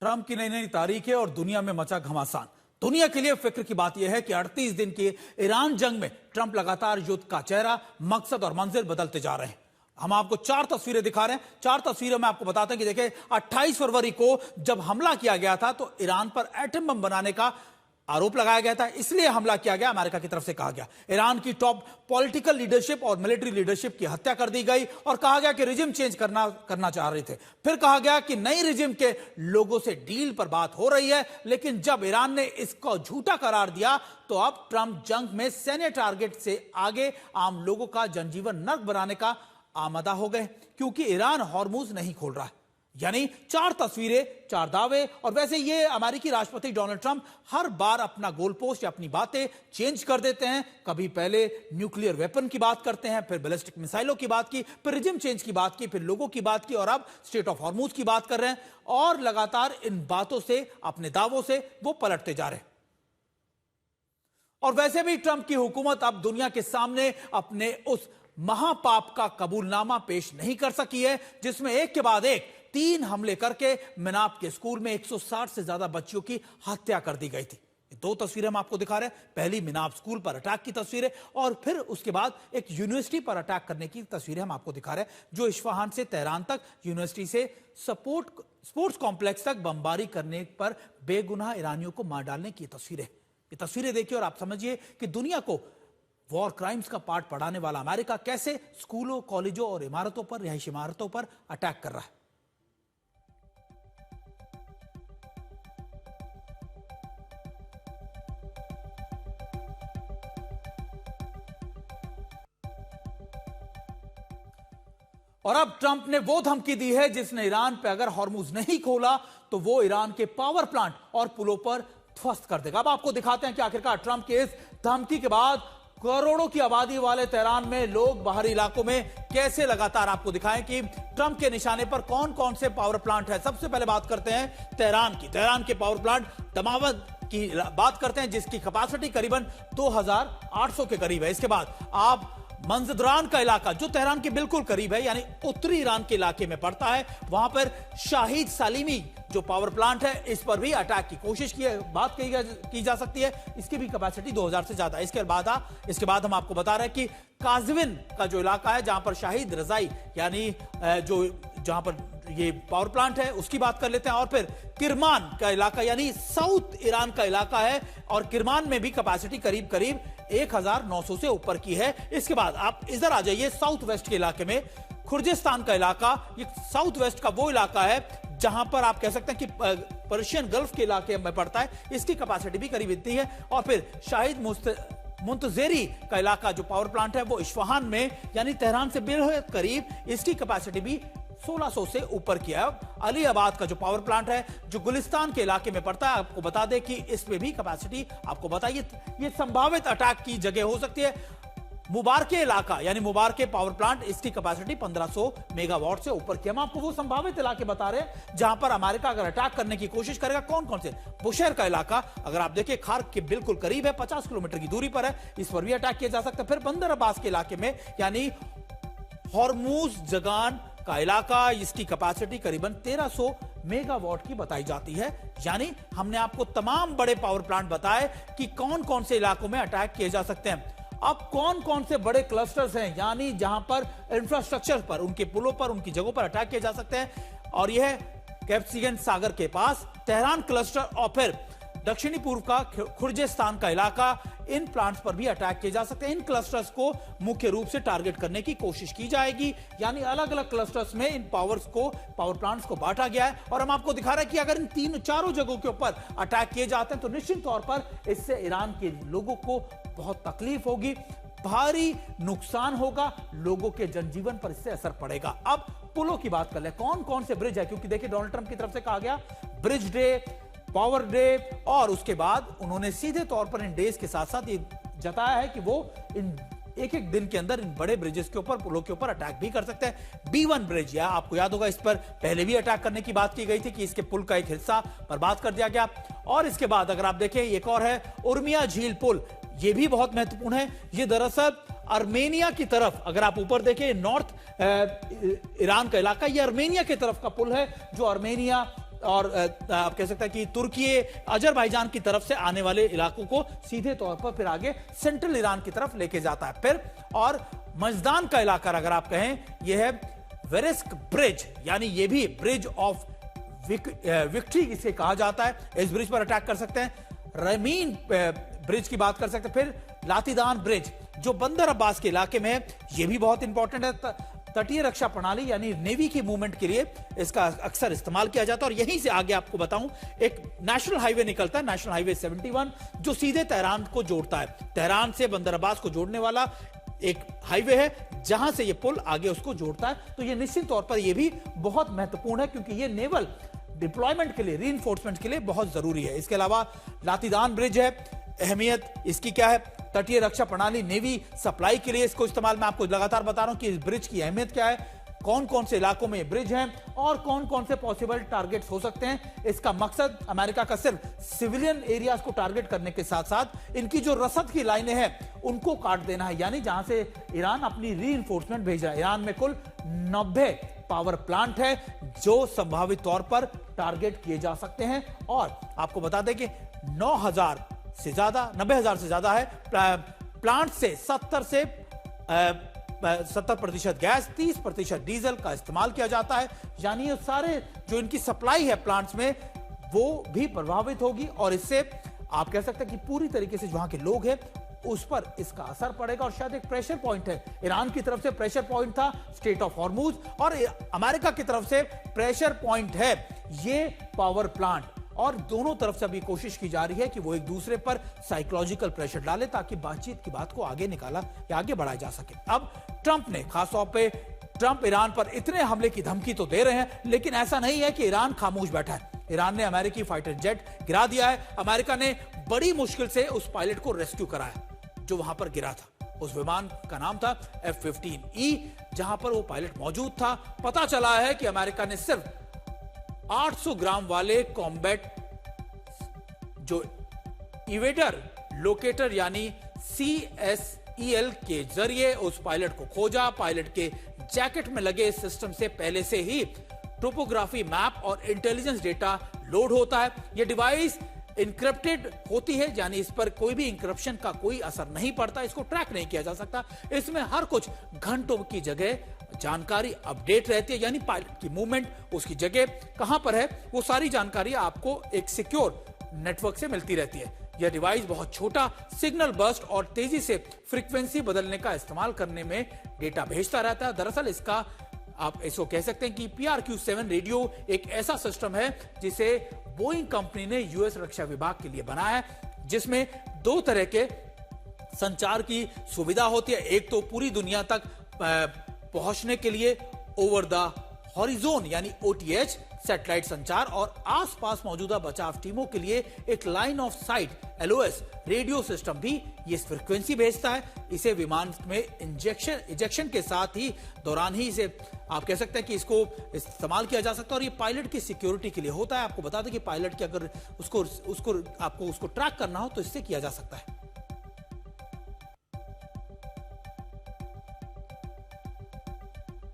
Trump की नई नई तारीखें और दुनिया में मचा घमासान। दुनिया के लिए फिक्र की बात यह है कि 38 दिन की ईरान जंग में ट्रंप लगातार युद्ध का चेहरा, मकसद और मंजिल बदलते जा रहे हैं। हम आपको 4 तस्वीरें दिखा रहे हैं। 4 तस्वीरों में आपको बताते हैं कि देखिए 28 फरवरी को जब हमला किया गया था तो ईरान पर एटम बम बनाने का आरोप लगाया गया था, इसलिए हमला किया गया, अमेरिका की तरफ से कहा गया। ईरान की टॉप पॉलिटिकल लीडरशिप और मिलिट्री लीडरशिप की हत्या कर दी गई और कहा गया कि रिजिम चेंज करना चाह रहे थे। फिर कहा गया कि नई रिजिम के लोगों से डील पर बात हो रही है, लेकिन जब ईरान ने इसको झूठा करार दिया तो अब ट्रंप जंग में सैन्य टारगेट से आगे आम लोगों का जनजीवन नर्क बनाने का आमादा हो गए, क्योंकि ईरान हॉर्मुज नहीं खोल रहा है। यानी 4 तस्वीरें, 4 दावे। और वैसे ये अमेरिकी राष्ट्रपति डोनाल्ड ट्रंप हर बार अपना गोल पोस्ट या अपनी बातें चेंज कर देते हैं। कभी पहले न्यूक्लियर वेपन की बात करते हैं, फिर बैलिस्टिक मिसाइलों की बात की, फिर रिजिम चेंज की बात की, फिर लोगों की बात की और अब स्टेट ऑफ हॉर्मुज की बात कर रहे हैं। और लगातार इन बातों से, अपने दावों से वो पलटते जा रहे हैं। और वैसे भी ट्रंप की हुकूमत अब दुनिया के सामने अपने उस महापाप का कबूलनामा पेश नहीं कर सकी है, जिसमें एक के बाद एक 3 हमले करके मिनाप के स्कूल में 160 से ज्यादा बच्चियों की हत्या कर दी गई थी। 2 तस्वीरें हम आपको दिखा रहे हैं। पहली मिनाप स्कूल पर अटैक की तस्वीरें और फिर उसके बाद एक यूनिवर्सिटी पर अटैक करने की तस्वीरें हम आपको दिखा रहे हैं, जो इस्फहान से तेहरान तक यूनिवर्सिटी से स्पोर्ट्स कॉम्प्लेक्स तक बमबारी करने पर बेगुनाह ईरानियों को मार डालने की तस्वीरें। ये तस्वीरें देखिए और आप समझिए कि दुनिया को वॉर क्राइम्स का पाठ पढ़ाने वाला अमेरिका कैसे स्कूलों, कॉलेजों और इमारतों पर, रिहायशी इमारतों पर अटैक कर रहा है। और अब ट्रंप ने वो धमकी दी है जिसने ईरान पे अगर हॉर्मुज नहीं खोला तो वो ईरान के पावर प्लांट और पुलों पर ध्वस्त कर देगा। अब आपको दिखाते हैं कि आखिरकार ट्रंप के इस धमकी के बाद करोड़ों की आबादी वाले तेहरान में लोग बाहरी इलाकों में कैसे लगातार आपको दिखाएं कि ट्रंप के निशाने पर कौन कौन से पावर प्लांट है। सबसे पहले बात करते हैं तेहरान की। तेहरान के पावर प्लांट दमावत की बात करते हैं, जिसकी कैपेसिटी करीबन 2800 के करीब है। इसके बाद आप मंजदरान का इलाका, जो तेहरान के बिल्कुल करीब है, यानी उत्तरी ईरान के इलाके में पड़ता है, वहां पर शाहिद सालिमी जो पावर प्लांट है, इस पर भी अटैक की कोशिश की जा सकती है। इसकी भी कैपेसिटी 2000 से ज्यादा है। इसके बाद हम आपको बता रहे हैं कि काजविन का जो इलाका है, जहां पर शाहिद रजाई यानी जहां पर ये पावर प्लांट है, उसकी बात कर लेते हैं। और फिर किरमान का इलाका यानी साउथ ईरान का इलाका है, और किरमान में भी कैपेसिटी करीब 1900 से ऊपर की है। इसके बाद आप इधर आ जाइए साउथ वेस्ट के इलाके में, खुर्जिस्तान का इलाका। ये साउथ वेस्ट का वो इलाका है जहां पर आप कह सकते हैं कि पर्शियन गल्फ के इलाके में पड़ता है। इसकी कैपेसिटी भी करीब इतनी है। और फिर शाहिद मुंतजेरी का इलाका जो पावर प्लांट है, वो इस्फहान में यानी तेहरान से बेहद करीब, इसकी कैपेसिटी भी 1600 से ऊपर की है। अलीआबाद का जो पावर प्लांट है, जो गुलिस्तान के इलाके में पड़ता है, आपको बता दें कि इसमें भी कैपेसिटी आपको बताइए, ये संभावित अटैक की जगह हो सकती है। मुबारके इलाका यानी मुबारके पावर प्लांट, इसकी कैपेसिटी 1500 मेगावाट से ऊपर की। हम आपको वो संभावित इलाके बता रहे हैं जहां पर अमेरिका अगर अटैक करने की कोशिश करेगा। कौन कौन से? बुशेर का इलाका, अगर आप देखें खार्क के बिल्कुल करीब है, 50 किलोमीटर की दूरी पर है, इस पर भी अटैक किया जा सकता है। फिर बंदर अब्बास के इलाके में यानी हॉर्मुज जगान का इलाका, इसकी कैपेसिटी करीबन 1300 मेगावाट की बताई जाती है। यानी हमने आपको तमाम बड़े पावर प्लांट बताए कि कौन कौन से इलाकों में अटैक किए जा सकते हैं। अब कौन कौन से बड़े क्लस्टर्स हैं, यानी जहां पर इंफ्रास्ट्रक्चर पर, उनके पुलों पर, उनकी जगहों पर अटैक किए जा सकते हैं। और यह कैस्पियन सागर के पास तेहरान क्लस्टर और फिर दक्षिणी पूर्व का खुर्जिस्तान का इलाका, इन प्लांट्स पर भी अटैक किए जा सकते हैं। इन क्लस्टर्स को मुख्य रूप से टारगेट करने की कोशिश की जाएगी, यानी अलग अलग क्लस्टर्स में इन पावर प्लांट्स को बांटा गया है। और हम आपको दिखा रहे हैं कि अगर इन 3-4 जगहों के ऊपर अटैक किए जाते हैं तो निश्चित तौर पर इससे ईरान के लोगों को बहुत तकलीफ होगी, भारी नुकसान होगा, लोगों के जनजीवन पर इससे असर पड़ेगा। अब पुलों की बात कर ले, कौन कौन से ब्रिज है, क्योंकि देखिए डोनाल्ड ट्रंप की तरफ से कहा गया ब्रिज डे, पावर डे, और उसके बाद उन्होंने सीधे तौर पर इन डेज के साथ साथ ये जताया है कि वो इन एक दिन के अंदर इन बड़े ब्रिजेस के ऊपर, पुलों के ऊपर अटैक भी कर सकते हैं। B1 ब्रिज, या आपको याद होगा इस पर पहले भी अटैक करने की बात की गई थी कि इसके पुल का एक हिस्सा बर्बाद कर दिया गया। और इसके बाद अगर आप देखें एक और है उर्मिया झील पुल, ये भी बहुत महत्वपूर्ण है। ये दरअसल अर्मेनिया की तरफ, अगर आप ऊपर देखें नॉर्थ ईरान का इलाका, ये अर्मेनिया की तरफ का पुल है, जो अर्मेनिया और आप कह सकते हैं कि तुर्की, अजरबैजान की तरफ से आने वाले इलाकों को सीधे तौर पर फिर आगे सेंट्रल ईरान की तरफ लेके जाता है। फिर और मजदान का इलाका अगर आप कहें, यह है वेरेस्क ब्रिज, यानी ये भी ब्रिज ऑफ विक्ट्री इसे कहा जाता है। इस ब्रिज पर अटैक कर सकते हैं। रमीन ब्रिज की बात कर सकते हैं। फिर लातीदान ब्रिज जो बंदर अब्बास के इलाके में है, यह भी बहुत इंपॉर्टेंट है। तटीय रक्षा प्रणाली यानी नेवी की मूवमेंट के लिए इसका अक्सर इस्तेमाल किया जाता है। और यहीं से आगे आपको बताऊं, एक नेशनल हाईवे निकलता है, नेशनल हाईवे 71, जो सीधे तेहरान को जोड़ता है। तेहरान से बंदर अब्बास को जोड़ने वाला एक हाईवे है, जहां से ये पुल आगे उसको जोड़ता है। तो ये निश्चित तौर पर ये भी बहुत महत्वपूर्ण है, क्योंकि ये नेवल डिप्लॉयमेंट के लिए, रीइंफोर्समेंट के लिए बहुत जरूरी है। इसके अलावा लातीदान ब्रिज है, अहमियत इसकी क्या है? तटीय रक्षा प्रणाली, नेवी सप्लाई के लिए इसको इस्तेमाल, मैं आपको लगातार बता रहा हूं कि इस ब्रिज की अहमियत क्या है, कौन कौन से इलाकों में ब्रिज हैं और कौन कौन से पॉसिबल टारगेट्स हो सकते हैं। इसका मकसद अमेरिका का सिर्फ सिविलियन एरियाज को टारगेट करने के साथ साथ इनकी जो रसद की लाइनें हैं उनको काट देना है, यानी जहां से ईरान अपनी रीइंफोर्समेंट भेज रहा है। ईरान में कुल 90 पावर प्लांट है जो संभावित तौर पर टारगेट किए जा सकते हैं। और आपको बता दें कि 9,000 से ज्यादा, 90,000 से ज्यादा है प्लांट से 70% गैस, 30% डीजल का इस्तेमाल किया जाता है। यानी ये सारे जो इनकी सप्लाई है प्लांट्स में, वो भी प्रभावित होगी। और इससे आप कह सकते हैं कि पूरी तरीके से वहां के लोग हैं उस पर इसका असर पड़ेगा। और शायद एक प्रेशर पॉइंट है, ईरान की तरफ से प्रेशर पॉइंट था स्ट्रेट ऑफ हॉर्मुज, और अमेरिका की तरफ से प्रेशर पॉइंट है ये पावर प्लांट। और दोनों तरफ से अभी कोशिश की जा रही है कि वो एक दूसरे पर साइकोलॉजिकल प्रेशर डाले, ताकि बातचीत की बात को आगे निकाला या आगे बढ़ाया जा सके। अब ट्रंप ने खासतौर पे, ट्रंप ईरान पर इतने हमले की धमकी तो दे रहे हैं, लेकिन ऐसा नहीं है कि ईरान खामोश बैठा है। ईरान ने अमेरिकी फाइटर जेट गिरा दिया है। अमेरिका ने बड़ी मुश्किल से उस पायलट को रेस्क्यू कराया जो वहां पर गिरा था। उस विमान का नाम था F-15E, जहां पर वो पायलट मौजूद था। पता चला है कि अमेरिका ने सिर्फ 800 ग्राम वाले कॉम्बैट जो इवेडर लोकेटर यानी CSEL के जरिए उस पायलट को खोजा। पायलट के जैकेट में लगे इस सिस्टम से पहले से ही टोपोग्राफी मैप और इंटेलिजेंस डेटा लोड होता है। यह डिवाइस इंक्रिप्टेड होती है, यानी इस पर कोई भी इंक्रिप्शन का कोई असर नहीं पड़ता, इसको ट्रैक नहीं किया जा सकता। इसमें हर कुछ घंटों की जगह जानकारी अपडेट रहती है, यानी पायलट की मूवमेंट, उसकी जगह कहां पर है, वो सारी जानकारी आपको एक सिक्योर नेटवर्क से मिलती रहती है। यह डिवाइस बहुत छोटा सिग्नल बर्स्ट और तेजी से फ्रीक्वेंसी बदलने का इस्तेमाल करने में डेटा भेजता रहता है। दरअसल इसका आप इसको कह सकते हैं कि PRQ-7 रेडियो एक ऐसा सिस्टम है जिसे बोइंग कंपनी ने यूएस रक्षा विभाग के लिए बनाया है, जिसमें 2 तरह के संचार की सुविधा होती है। एक तो पूरी दुनिया तक पहुंचने के लिए ओवर द हॉरिजोन यानी OTH सैटेलाइट संचार, और आसपास मौजूदा बचाव टीमों के लिए एक line of site LOS radio system भी ये फ्रीक्वेंसी भेजता है। इसे विमान में इजेक्शन के साथ ही दौरान ही इसे आप कह सकते हैं कि इसको इस्तेमाल किया जा सकता है। और ये पायलट की सिक्योरिटी के लिए होता है। आपको बता दें कि पायलट की अगर उसको ट्रैक करना हो तो इससे किया जा सकता है।